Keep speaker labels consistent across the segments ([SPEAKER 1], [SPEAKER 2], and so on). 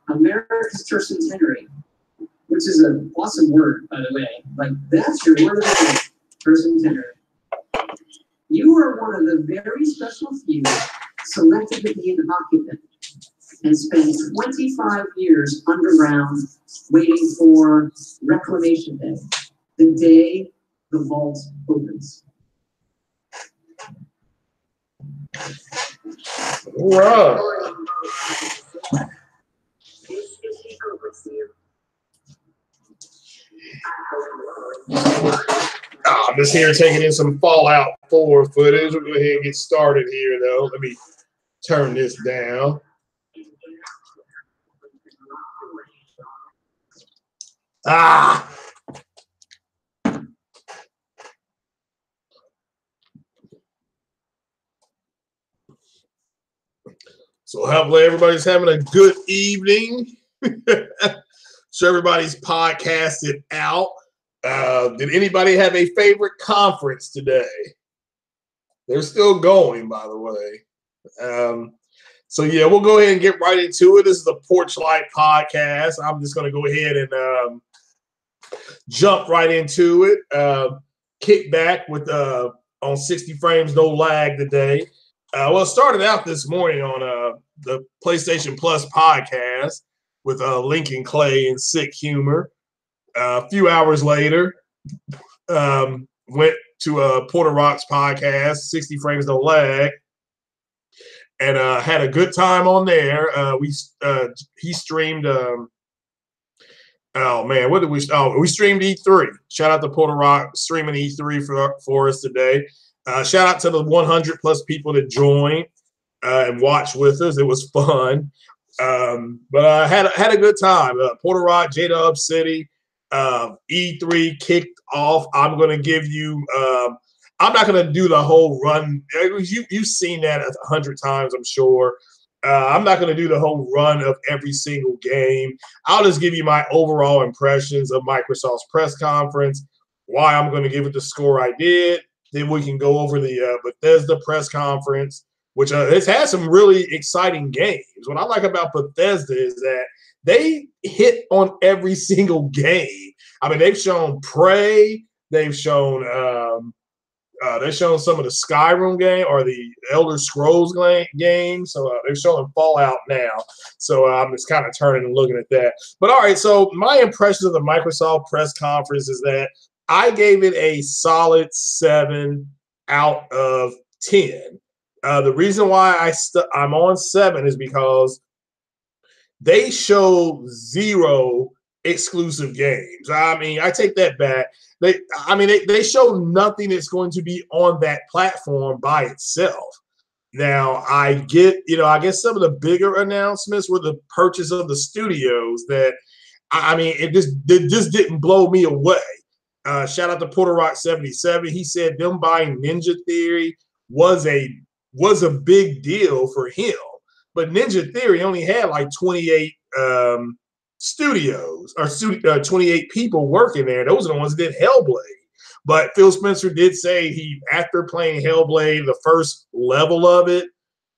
[SPEAKER 1] America's tercentenary, which is an awesome word, by the way. Like, that's your word of the day, tercentenary. You are one of the very special few selected to be an occupant and spend 25 years underground waiting for Reclamation Day, the day the vault opens.
[SPEAKER 2] Wow. I'm just here taking in some Fallout 4 footage. We'll go ahead and get started here, though. Let me turn this down. So hopefully everybody's having a good evening. So everybody's podcasted out. Did anybody have a favorite conference today? They're still going, by the way. So yeah, we'll go ahead and get right into it. This is the Porchlight podcast. I'm just going to go ahead and jump right into it. Kick back with on 60 frames, no lag today. Well, it started out this morning on the PlayStation Plus podcast with Lincoln Clay and Sick Humor. A few hours later, went to Porter Rock's podcast, 60 frames, no lag, and had a good time on there. He streamed. Oh man, what did we? Oh, we streamed E3. Shout out to Porter Rock streaming E3 for us today. Shout out to the 100 plus people that joined and watched with us. It was fun, but I had a good time. Porter Rock, J-Dub City, E3 kicked off. I'm going to give you. I'm not going to do the whole run. You've seen that 100 times, I'm sure. I'm not going to do the whole run of every single game. I'll just give you my overall impressions of Microsoft's press conference, why I'm going to give it the score I did. Then we can go over the Bethesda press conference, which it's had some really exciting games. What I like about Bethesda is that they hit on every single game. I mean, they've shown Prey, they've shown some of the Skyrim game or the Elder Scrolls game. So they're showing Fallout now. So I'm just kind of turning and looking at that. But all right, so my impression of the Microsoft press conference is that I gave it a solid 7 out of 10. The reason why I'm on 7 is because they show 0 exclusive games. I mean, I take that back. They show nothing that's going to be on that platform by itself. Now, I guess some of the bigger announcements were the purchase of the studios that, it just didn't blow me away. Shout out to Porter Rock 77. He said them buying Ninja Theory was a big deal for him. But Ninja Theory only had like 28 studios or 28 people working there. Those are the ones that did Hellblade. But Phil Spencer did say after playing Hellblade, the first level of it,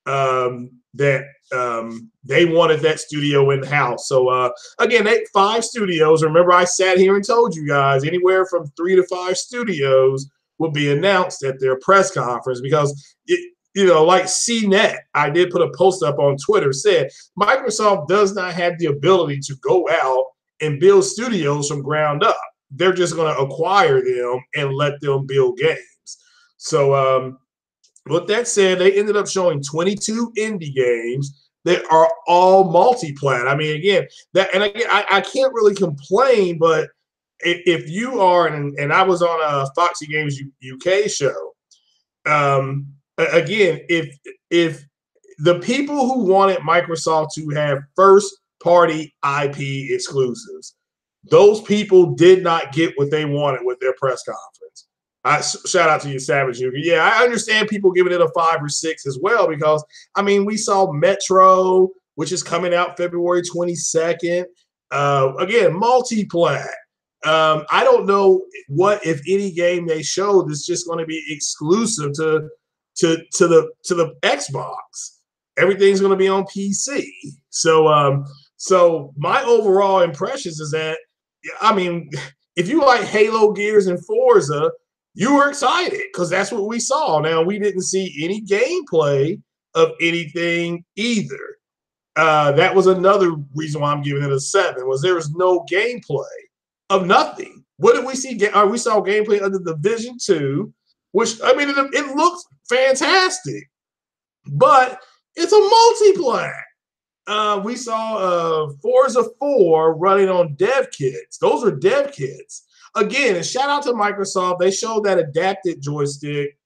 [SPEAKER 2] that they wanted that studio in house. So again, 5 studios. Remember, I sat here and told you guys anywhere from 3 to 5 studios will be announced at their press conference because like CNET, I did put a post up on Twitter, said Microsoft does not have the ability to go out and build studios from ground up. They're just going to acquire them and let them build games. So with that said, they ended up showing 22 indie games that are all multi-plat. I mean, I can't really complain, but if you are, and I was on a Foxy Games UK show, again, if the people who wanted Microsoft to have first-party IP exclusives, those people did not get what they wanted with their press conference. Shout out to you, Savage. Yeah, I understand people giving it a 5 or 6 as well because, we saw Metro, which is coming out February 22nd. Again, multi-plat. I don't know what, if any game they showed is just going to be exclusive to the Xbox. Everything's going to be on PC. So So my overall impressions is that, I mean, if you like Halo, Gears, and Forza, you were excited because that's what we saw. Now, we didn't see any gameplay of anything either. That was another reason why I'm giving it a 7, was there was no gameplay of nothing. What did we see? We saw gameplay of the Division 2, which, I mean, it looks fantastic, but it's a multiplayer. We saw Forza 4 running on dev kits. Those are dev kits. Again, and shout out to Microsoft. They showed that adapted joystick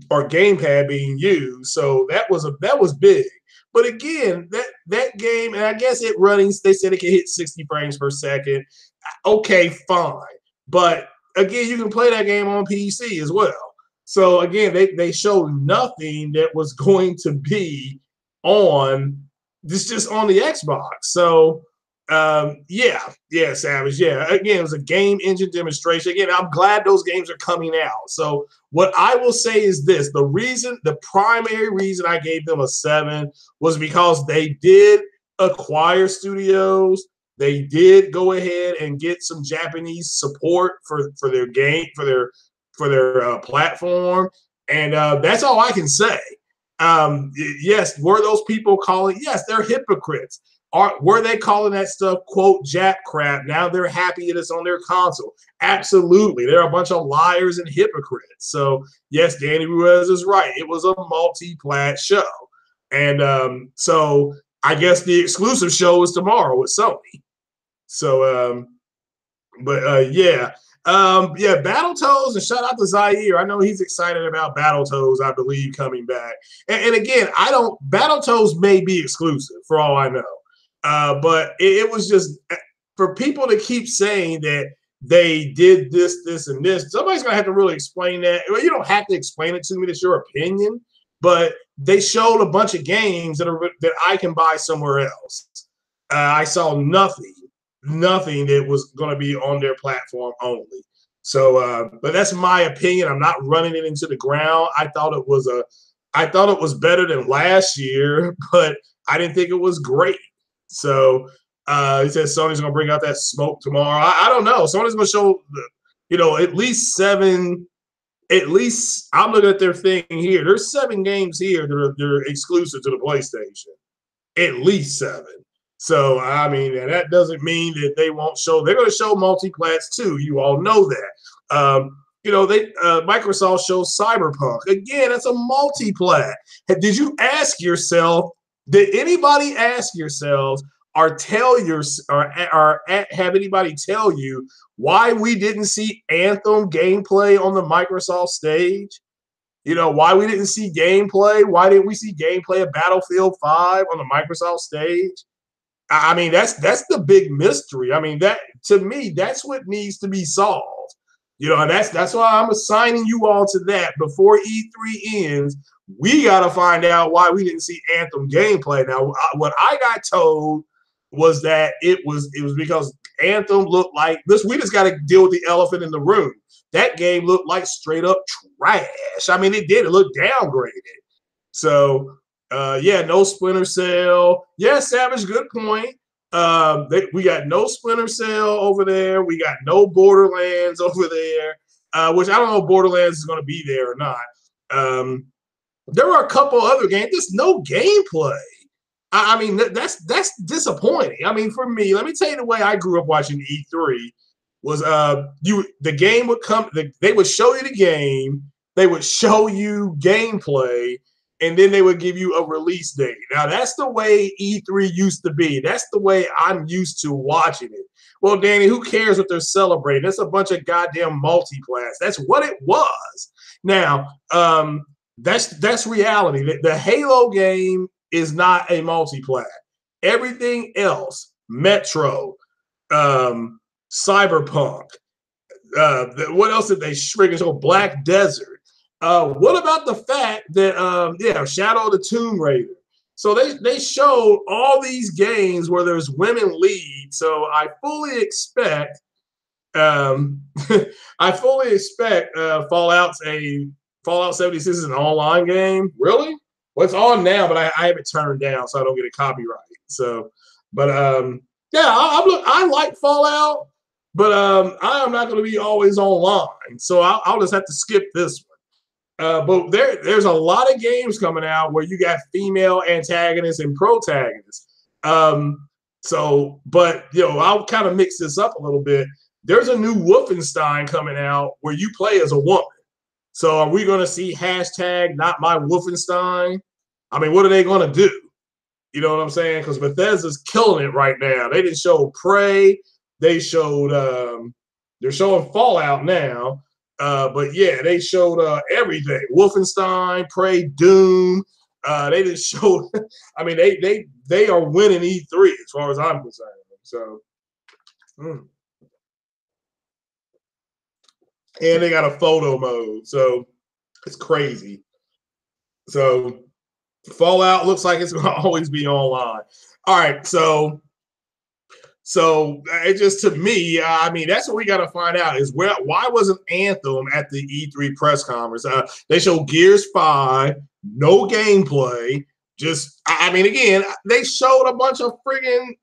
[SPEAKER 2] or gamepad being used. So that was big. But again, that game, and I guess it running, they said it can hit 60 frames per second. Okay, fine. But again, you can play that game on PC as well. So again, they showed nothing that was going to be on this, just on the Xbox. So yeah, Savage. Yeah, again, it was a game engine demonstration. Again, I'm glad those games are coming out. So what I will say is this: the primary reason I gave them a 7 was because they did acquire studios. They did go ahead and get some Japanese support for their game, for their platform, and that's all I can say. Yes, were those people calling? Yes, they're hypocrites. Were they calling that stuff, quote, Jap crap? Now they're happy it is on their console. Absolutely. They're a bunch of liars and hypocrites. So, yes, Danny Ruiz is right. It was a multi-plat show. And so I guess the exclusive show is tomorrow with Sony. So, yeah. Yeah, Battletoads, and shout out to Zaire. I know he's excited about Battletoads, I believe, coming back. And again, Battletoads may be exclusive for all I know. But it was just for people to keep saying that they did this, and this. Somebody's gonna have to really explain that. Well, you don't have to explain it to me. That's your opinion. But they showed a bunch of games that I can buy somewhere else. I saw nothing that was going to be on their platform only. So, but that's my opinion. I'm not running it into the ground. I thought it was better than last year, but I didn't think it was great. So he says Sony's going to bring out that smoke tomorrow. I don't know. Sony's going to show, at least 7. At least I'm looking at their thing here. There's 7 games here they're exclusive to the PlayStation. At least 7. So, I mean, and that doesn't mean that they won't show. They're going to show multiplats too. You all know that. Microsoft shows Cyberpunk. Again, that's a multiplat. Did you ask yourself, did anybody ask yourselves or have anybody tell you why we didn't see Anthem gameplay on the Microsoft stage? Why we didn't see gameplay? Why didn't we see gameplay of Battlefield 5 on the Microsoft stage? I mean, that's the big mystery. I mean, that to me, that's what needs to be solved. And that's why I'm assigning you all to that before E3 ends. We got to find out why we didn't see Anthem gameplay. Now, what I got told was that it was because Anthem looked like this. We just got to deal with the elephant in the room. That game looked like straight up trash. I mean, it did. It looked downgraded. So. Yeah, no Splinter Cell. Yeah, Savage, good point. We got no Splinter Cell over there. We got no Borderlands over there, which I don't know if Borderlands is going to be there or not. There were a couple other games. There's no gameplay. I mean, that's disappointing. I mean, for me, let me tell you the way I grew up watching E3 was the game would come. They would show you the game. They would show you gameplay. And then they would give you a release date. Now, that's the way E3 used to be. That's the way I'm used to watching it. Well, Danny, who cares what they're celebrating? It's a bunch of goddamn multiplats. That's what it was. Now, that's reality. The Halo game is not a multiplat. Everything else, Metro, Cyberpunk, what else did they shrink? So Black Desert. What about the fact that Shadow of the Tomb Raider? So they showed all these games where there's women lead. So I fully expect Fallout 76 is an online game. Really? Well, it's on now, but I have it turned down so I don't get a copyright. So But yeah, I like Fallout, but I am not going to be always online, so I'll just have to skip this one. But there's a lot of games coming out where you got female antagonists and protagonists. But I'll kind of mix this up a little bit. There's a new Wolfenstein coming out where you play as a woman. So are we going to see hashtag not my Wolfenstein? I mean, what are they going to do? You know what I'm saying? Because Bethesda's killing it right now. They didn't show Prey. They showed they're showing Fallout now. But yeah, they showed everything. Wolfenstein, Prey, Doom. They just showed. I mean, they are winning E3 as far as I'm concerned. So, and they got a photo mode, so it's crazy. So Fallout looks like it's going to always be online. All right, so it just, to me, I mean, that's what we got to find out is why wasn't Anthem at the E3 press conference? They showed Gears 5, no gameplay. Just, I mean, again, they showed a bunch of friggin',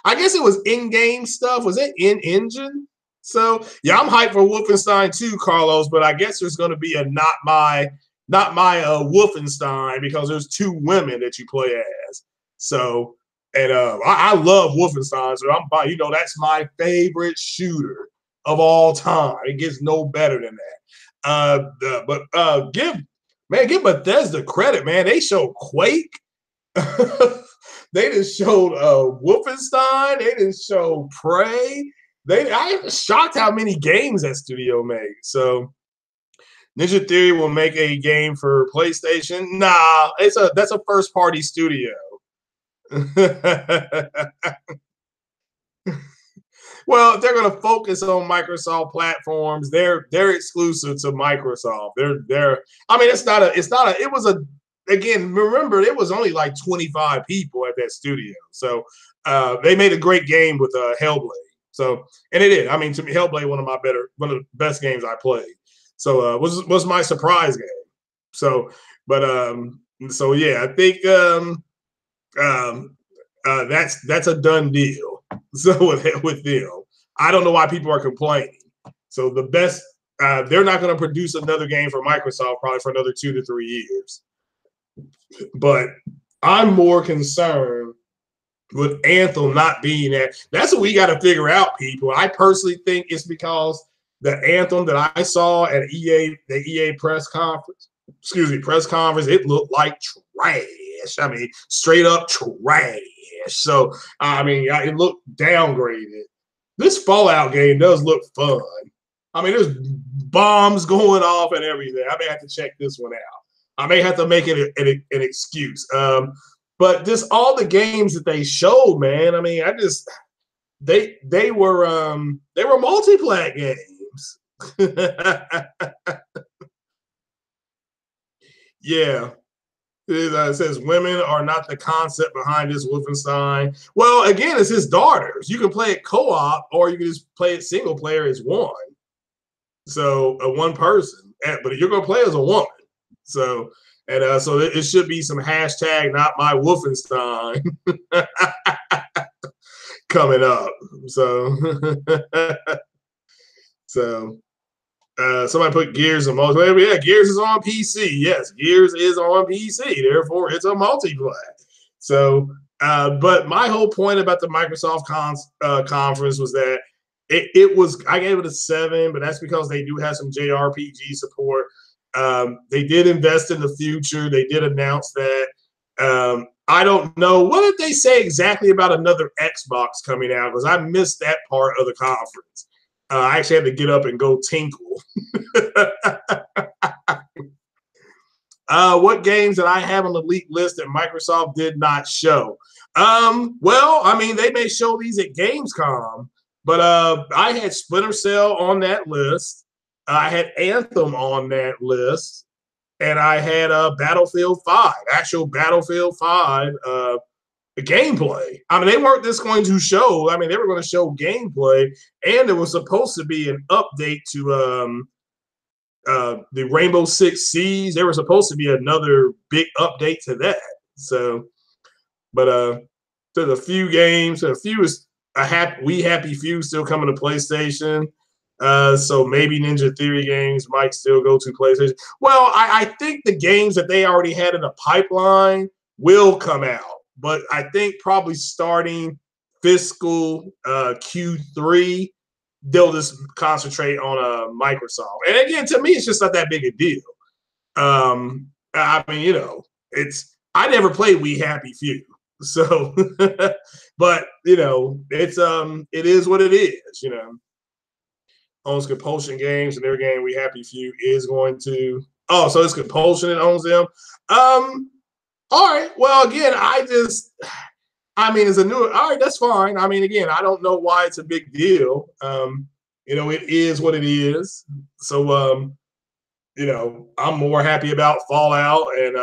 [SPEAKER 2] I guess it was in-game stuff. Was it in-engine? So, yeah, I'm hyped for Wolfenstein 2, Carlos, but I guess there's going to be a not my Wolfenstein because there's 2 women that you play as. So, and I love Wolfenstein, so that's my favorite shooter of all time. It gets no better than that. Give Bethesda credit, man. They showed Quake. They just showed Wolfenstein. They just showed Prey. I am shocked how many games that studio made. So Ninja Theory will make a game for PlayStation. Nah, that's a first party studio. Well, if they're going to focus on Microsoft platforms, they're exclusive to Microsoft. I mean, it was again, remember, it was only like 25 people at that studio. So they made a great game with Hellblade. So, and it did. I mean, to me, Hellblade, one of the best games I played. So was my surprise game. So, but so yeah, I think that's a done deal. So with them, I don't know why people are complaining. So the best, they're not going to produce another game for Microsoft probably for another 2 to 3 years. But I'm more concerned with Anthem not being there. That's what we got to figure out, people. I personally think it's because the Anthem that I saw at the EA press conference, it looked like trash. I mean, straight up trash. So, I mean, it looked downgraded. This Fallout game does look fun. I mean, there's bombs going off and everything. I may have to check this one out. I may have to make it an excuse. But just all the games that they showed, man. I mean, they were multi-plat games. Yeah. It says women are not the concept behind this Wolfenstein. Well, again, it's his daughters. You can play it co-op, or you can just play it single player as one. So one person, but you're gonna play as a woman. So so it should be some hashtag not my Wolfenstein coming up. So somebody put Gears on multi. Yeah, Gears is on PC. Yes, Gears is on PC. Therefore, it's a multi-plat. So, but my whole point about the Microsoft conference was that I gave it a 7, but that's because they do have some JRPG support. They did invest in the future. They did announce that. I don't know. What did they say exactly about another Xbox coming out? Because I missed that part of the conference. I actually had to get up and go tinkle. What games that I have on the leaked list that Microsoft did not show? Well, I mean, they may show these at Gamescom, but I had Splinter Cell on that list. I had Anthem on that list, and I had Battlefield 5, actual Battlefield 5 gameplay. I mean, they weren't just going to show. I mean, they were going to show gameplay, and it was supposed to be an update to the Rainbow Six Siege. There was supposed to be another big update to that. So, but to the few games. A few is a happy few still coming to PlayStation. So maybe Ninja Theory games might still go to PlayStation. Well, I think the games that they already had in the pipeline will come out, but I think probably starting fiscal Q3, they'll just concentrate on Microsoft. And again, to me, it's just not that big a deal. I mean, you know, I never played We Happy Few, so but you know, it is what it is, you know. Owns Compulsion Games, and their game We Happy Few is going to. Oh, so it's Compulsion that owns them. All right. Well, again, I mean, it's a new. All right, that's fine. I mean, again, I don't know why it's a big deal. You know, it is what it is. So, you know, I'm more happy about Fallout, and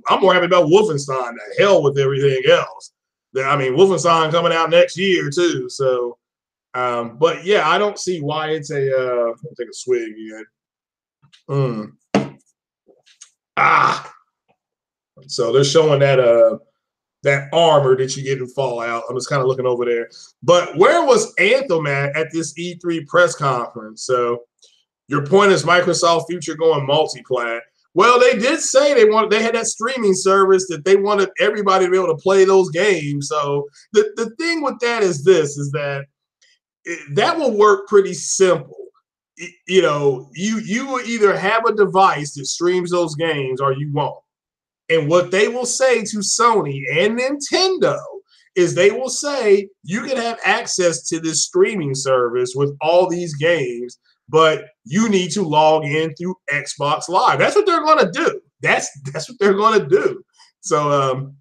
[SPEAKER 2] I'm more happy about Wolfenstein. The hell with everything else. I mean, Wolfenstein coming out next year too. So. But yeah, I don't see why it's a. Let me take a swig again. So they're showing that armor that you get in Fallout. I'm just kind of looking over there. But where was Anthem at this E3 press conference? So your point is Microsoft future going multi-plat. Well, they did say they had that streaming service that they wanted everybody to be able to play those games. So the thing with that is that that will work pretty simple. You know, you will either have a device that streams those games or you won't. And what they will say to Sony and Nintendo is they will say you can have access to this streaming service with all these games, but you need to log in through Xbox Live. That's what they're going to do. That's what they're going to do. So,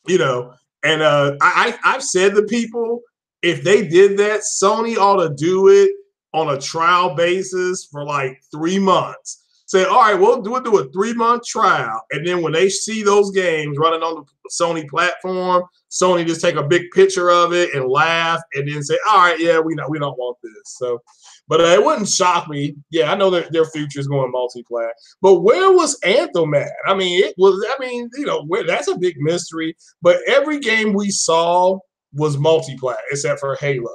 [SPEAKER 2] you know, and I've said to people, if they did that, Sony ought to do it on a trial basis for like 3 months. Say, all right, we'll do a 3-month trial. And then when they see those games running on the Sony platform, Sony just take a big picture of it and laugh and then say, all right, yeah, we don't want this. So, but it wouldn't shock me. Yeah, I know that their future is going multi-plat. But where was Anthem at? I mean, you know, that's a big mystery. But every game we saw was multi-plat except for Halo.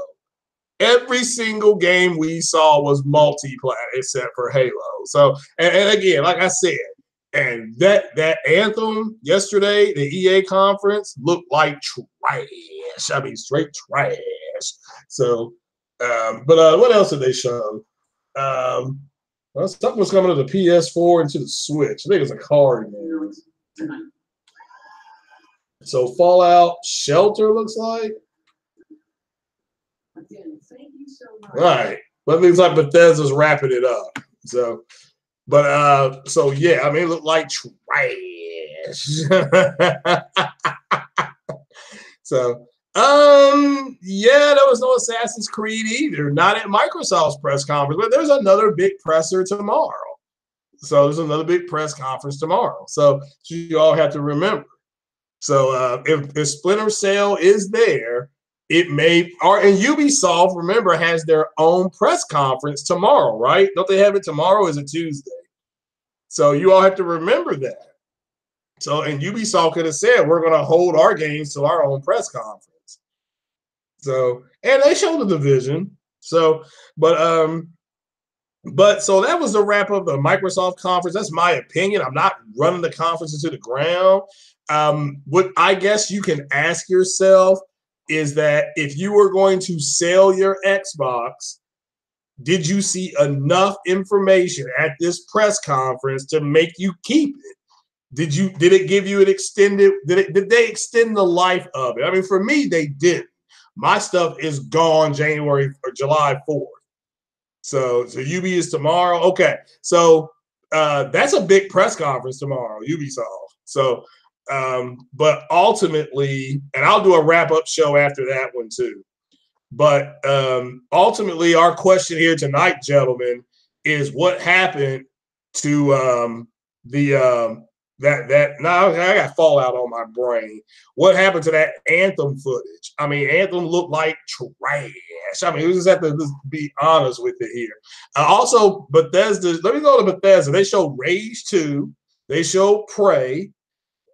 [SPEAKER 2] Every single game we saw was multi-plat except for Halo. So, and again, like I said, and that Anthem yesterday, the EA conference, looked like trash. I mean, straight trash. So, but what else did they show? Well, something was coming to the PS4 and to the Switch. I think it's a card game. So Fallout Shelter looks like.
[SPEAKER 1] Again, thank you so much.
[SPEAKER 2] All right. But it looks like Bethesda's wrapping it up. So, but so yeah, I mean, it looked like trash. So, yeah, there was no Assassin's Creed either. Not at Microsoft's press conference, but there's another big presser tomorrow. So there's another big press conference tomorrow. So you all have to remember. So if Splinter Cell is there, it may, or and Ubisoft, remember, has their own press conference tomorrow, right? Don't they have it tomorrow? Or is it Tuesday? So you all have to remember that. So, and Ubisoft could have said, we're going to hold our games to our own press conference. So, and they showed the division. So, but so that was the wrap of the Microsoft conference. That's my opinion. I'm not running the conference into the ground. What I guess you can ask yourself is that if you were going to sell your Xbox, did you see enough information at this press conference to make you keep it? Did it give you an extended, did they extend the life of it? I mean, for me, they didn't. My stuff is gone January or July 4th. So UB is tomorrow. Okay. So that's a big press conference tomorrow, Ubisoft. So but ultimately, and I'll do a wrap-up show after that one too. But ultimately, our question here tonight, gentlemen, is what happened to now I got Fallout on my brain. What happened to that Anthem footage? I mean, Anthem looked like trash. I mean, we just have to be honest with it here. Also, Bethesda, let me go to Bethesda. They showed Rage 2. They showed Prey.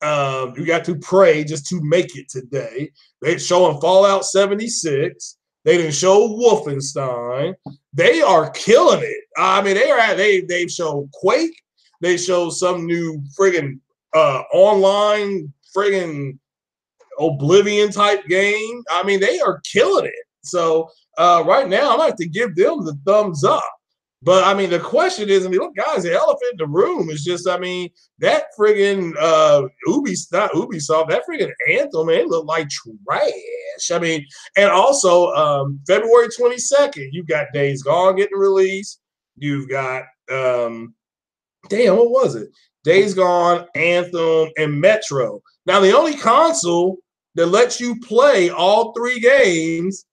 [SPEAKER 2] You got to pray just to make it today. They're showing Fallout 76. They didn't show Wolfenstein. They are killing it. I mean, they've shown Quake. They showed some new friggin' online friggin' Oblivion type game. I mean, they are killing it. So right now, I'm gonna have to give them the thumbs up. But I mean, the question is, I mean, look, guys, the elephant in the room is just, I mean, that friggin' Ubisoft, that friggin' Anthem, man, it looked like trash. I mean, and also February 22nd, you got Days Gone getting released. You've got damn, what was it? Days Gone, Anthem, and Metro. Now, the only console that lets you play all three games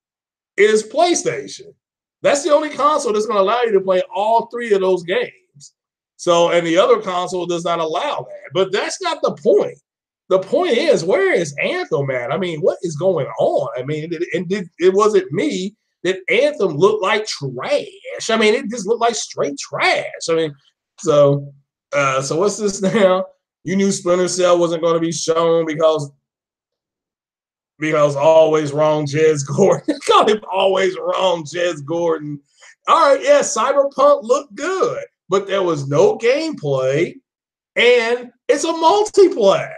[SPEAKER 2] is PlayStation. That's the only console that's going to allow you to play all three of those games. So, and the other console does not allow that. But that's not the point. The point is, where is Anthem at? I mean, what is going on? I mean, it wasn't me that Anthem looked like trash. I mean, it just looked like straight trash. I mean, so what's this now? You knew Splinter Cell wasn't going to be shown because always wrong Jez Gordon. Call him always wrong Jez Gordon. All right, yeah, Cyberpunk looked good, but there was no gameplay, and it's a multiplayer.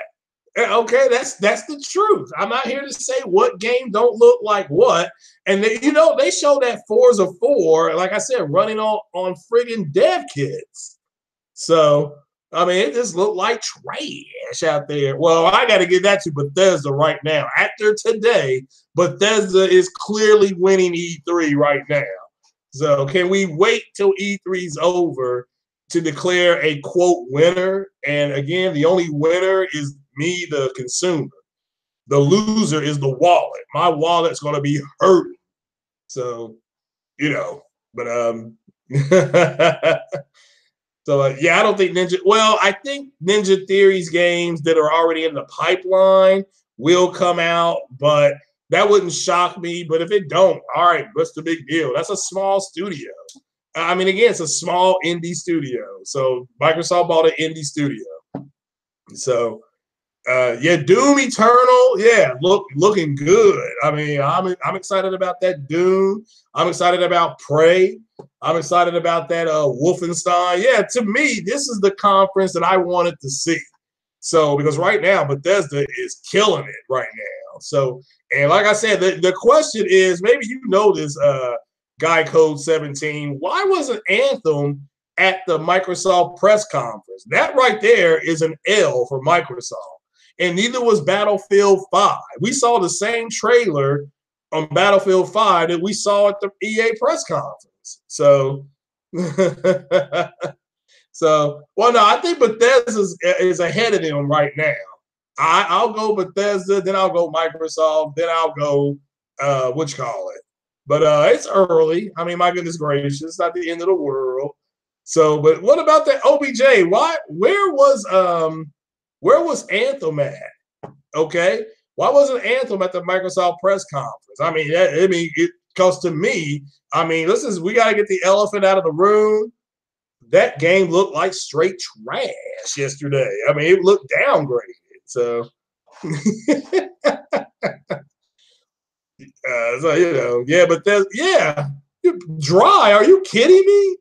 [SPEAKER 2] Okay, that's the truth. I'm not here to say what game don't look like what. And they show that Forza 4, like I said, running on friggin' dev kits. So I mean, it just looked like trash out there. Well, I got to give that to Bethesda right now. After today, Bethesda is clearly winning E3 right now. So can we wait till E3's over to declare a quote winner? And again, the only winner is me, the consumer. The loser is the wallet. My wallet's going to be hurting. So, but So yeah, I don't think Ninja. Well, I think Ninja Theory's games that are already in the pipeline will come out, but that wouldn't shock me. But if it don't, all right, what's the big deal? That's a small studio. I mean, again, it's a small indie studio. So Microsoft bought an indie studio. So yeah, Doom Eternal, yeah, looking good. I mean, I'm excited about that Doom. I'm excited about Prey. I'm excited about that Wolfenstein. Yeah, to me, this is the conference that I wanted to see. So because right now Bethesda is killing it right now. So, and like I said, the question is, maybe you know this, Guy Code 17. Why wasn't Anthem at the Microsoft press conference? That right there is an L for Microsoft. And neither was Battlefield 5. We saw the same trailer on Battlefield 5 that we saw at the EA press conference. So, well, no, I think Bethesda is ahead of them right now. I'll go Bethesda, then I'll go Microsoft, then I'll go what you call it. But it's early. I mean, my goodness gracious, it's not the end of the world. So, but what about that OBJ? Where was Anthem at? Okay, why wasn't Anthem at the Microsoft press conference? I mean, because to me, I mean, we got to get the elephant out of the room. That game looked like straight trash yesterday. I mean, it looked downgraded. So, yeah, but you're dry. Are you kidding me?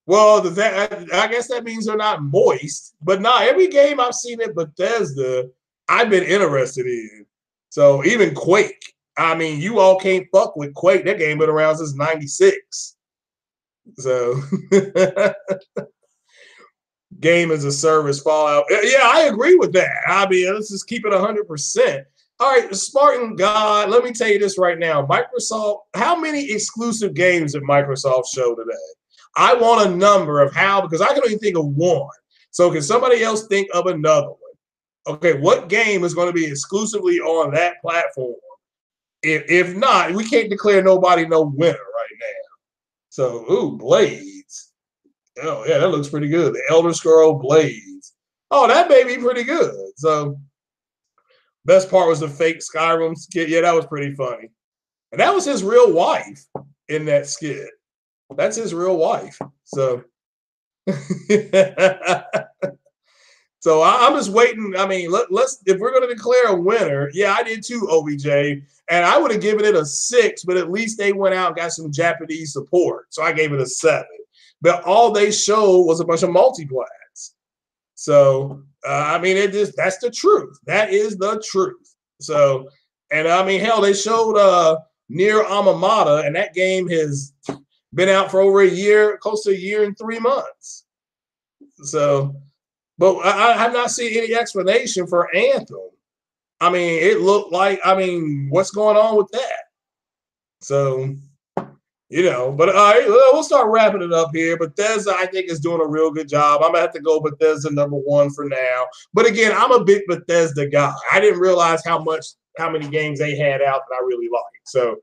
[SPEAKER 2] Well, I guess that means they're not moist. But every game I've seen at Bethesda, I've been interested in. So even Quake. I mean, you all can't fuck with Quake. That game been around since '96. So game as a service Fallout. Yeah, I agree with that. I mean, let's just keep it 100%. All right, Spartan God, let me tell you this right now. Microsoft, how many exclusive games did Microsoft show today? I want a number of because I can only think of one. So can somebody else think of another one? Okay, what game is going to be exclusively on that platform? If not, we can't declare nobody no winner right now. So, ooh, Blades. Oh, yeah, that looks pretty good. The Elder Scrolls Blades. Oh, that may be pretty good. So, best part was the fake Skyrim skit. Yeah, that was pretty funny. And that was his real wife in that skit. That's his real wife. So, So I'm just waiting. I mean, let's if we're going to declare a winner, yeah, I did too, OBJ, and I would have given it a 6, but at least they went out and got some Japanese support, so I gave it a 7. But all they showed was a bunch of multiplats. So I mean, that's the truth. That is the truth. So, and I mean, hell, they showed near Amamata, and that game has been out for over a year, close to a year and 3 months. So. But I have not seen any explanation for Anthem. I mean, it looked like, I mean, what's going on with that? So, but all right, we'll start wrapping it up here. Bethesda, I think, is doing a real good job. I'm going to have to go Bethesda #1 for now. But again, I'm a big Bethesda guy. I didn't realize how many games they had out that I really liked. So,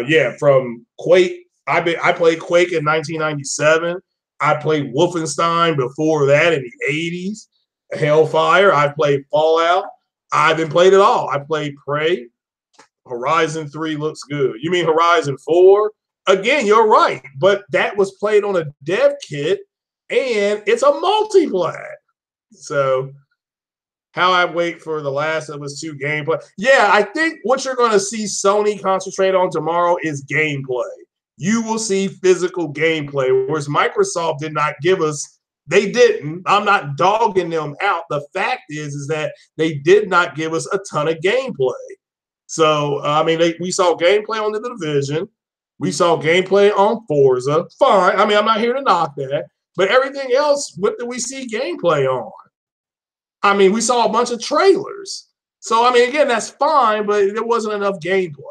[SPEAKER 2] yeah, from Quake, I played Quake in 1997. I played Wolfenstein before that in the 80s. Hellfire. I played Fallout. I haven't played it all. I played Prey. Horizon 3 looks good. You mean Horizon 4? Again, you're right. But that was played on a dev kit, and it's a multiplayer. So how I wait for The Last of Us 2 gameplay. Yeah, I think what you're going to see Sony concentrate on tomorrow is gameplay. You will see physical gameplay, whereas Microsoft did not give us, they didn't. I'm not dogging them out. The fact is that they did not give us a ton of gameplay. So, I mean, we saw gameplay on The Division. We saw gameplay on Forza. Fine. I mean, I'm not here to knock that. But everything else, what did we see gameplay on? I mean, we saw a bunch of trailers. So, I mean, again, that's fine, but there wasn't enough gameplay.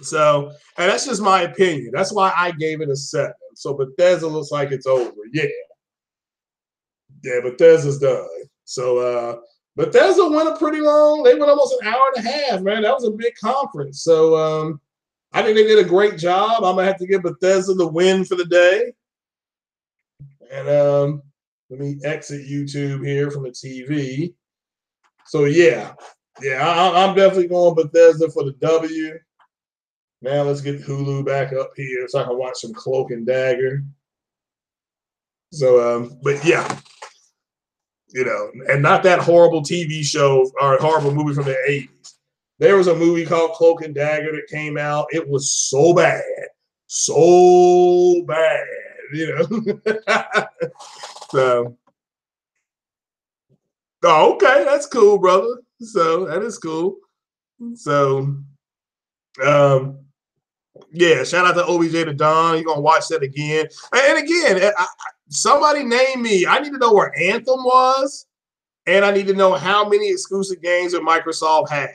[SPEAKER 2] So, and that's just my opinion. That's why I gave it a 7. So Bethesda looks like it's over. Yeah. Yeah, Bethesda's done. So Bethesda went a pretty long, they went almost an hour and a half, man. That was a big conference. So I think they did a great job. I'm gonna have to give Bethesda the win for the day. And let me exit YouTube here from the TV. So yeah, I'm definitely going Bethesda for the W. Now let's get Hulu back up here so I can watch some Cloak and Dagger. So, but yeah, and not that horrible TV show or horrible movie from the 80s. There was a movie called Cloak and Dagger that came out. It was so bad, So, oh, okay, that's cool, brother. So that is cool. So, yeah, shout out to OBJ to Don. You're gonna watch that again. And again, somebody name me. I need to know where Anthem was, and I need to know how many exclusive games that Microsoft have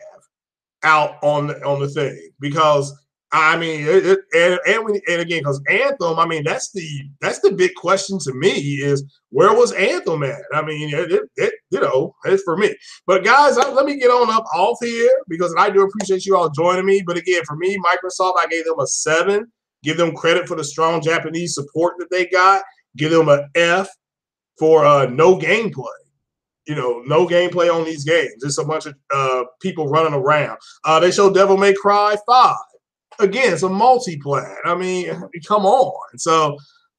[SPEAKER 2] out on the thing. Because I mean, and again, because Anthem, I mean, that's the big question to me is where was Anthem at? I mean, it's for me. But guys, let me get on up off here because I do appreciate you all joining me. But again, for me, Microsoft, I gave them a 7. Give them credit for the strong Japanese support that they got. Give them an F for no gameplay. No gameplay on these games. Just a bunch of people running around. They show Devil May Cry 5. Again, it's a multiplayer. I mean, come on. So,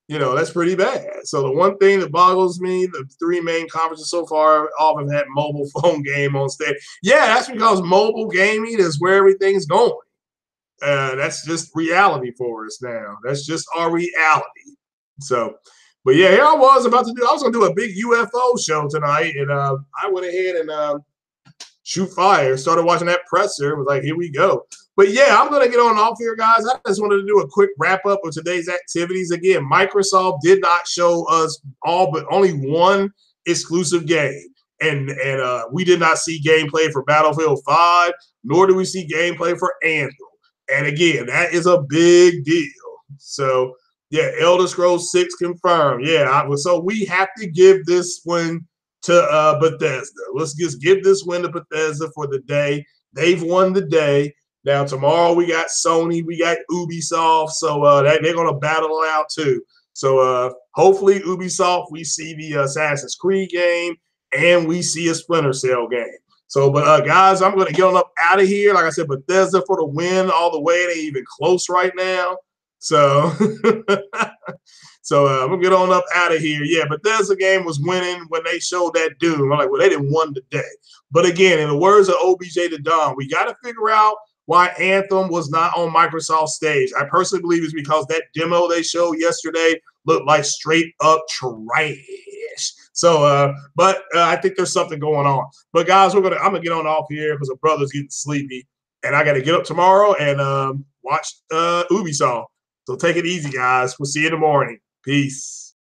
[SPEAKER 2] that's pretty bad. So the one thing that boggles me, the 3 main conferences so far all of them had mobile phone game on stage. Yeah, that's because mobile gaming is where everything's going. That's just reality for us now. That's just our reality. So, but yeah, here I was going to do a big UFO show tonight, and I went ahead and shoot fire, started watching that presser, was like, here we go. But yeah, I'm going to get on off here, guys. I just wanted to do a quick wrap up of today's activities. Again, Microsoft did not show us all but only one exclusive game. And we did not see gameplay for Battlefield 5, nor do we see gameplay for Anthem. And again, that is a big deal. So yeah, Elder Scrolls 6 confirmed. Yeah, so we have to give this one to Bethesda. Let's just give this win to Bethesda for the day. They've won the day. Now, tomorrow we got Sony, we got Ubisoft, so they're going to battle it out too. So hopefully Ubisoft, we see the Assassin's Creed game, and we see a Splinter Cell game. So, but guys, I'm going to get on up out of here. Like I said, Bethesda for the win all the way. They even close right now. So, I'm gonna get on up out of here. Yeah, Bethesda game was winning when they showed that Doom. I'm like, well, they didn't win today. But again, in the words of OBJ the Don, we got to figure out why Anthem was not on Microsoft stage. I personally believe it's because that demo they showed yesterday looked like straight up trash. So, but I think there's something going on. But guys, I'm gonna get on off here because the brother's getting sleepy, and I got to get up tomorrow and watch Ubisoft. So take it easy, guys. We'll see you in the morning. Peace.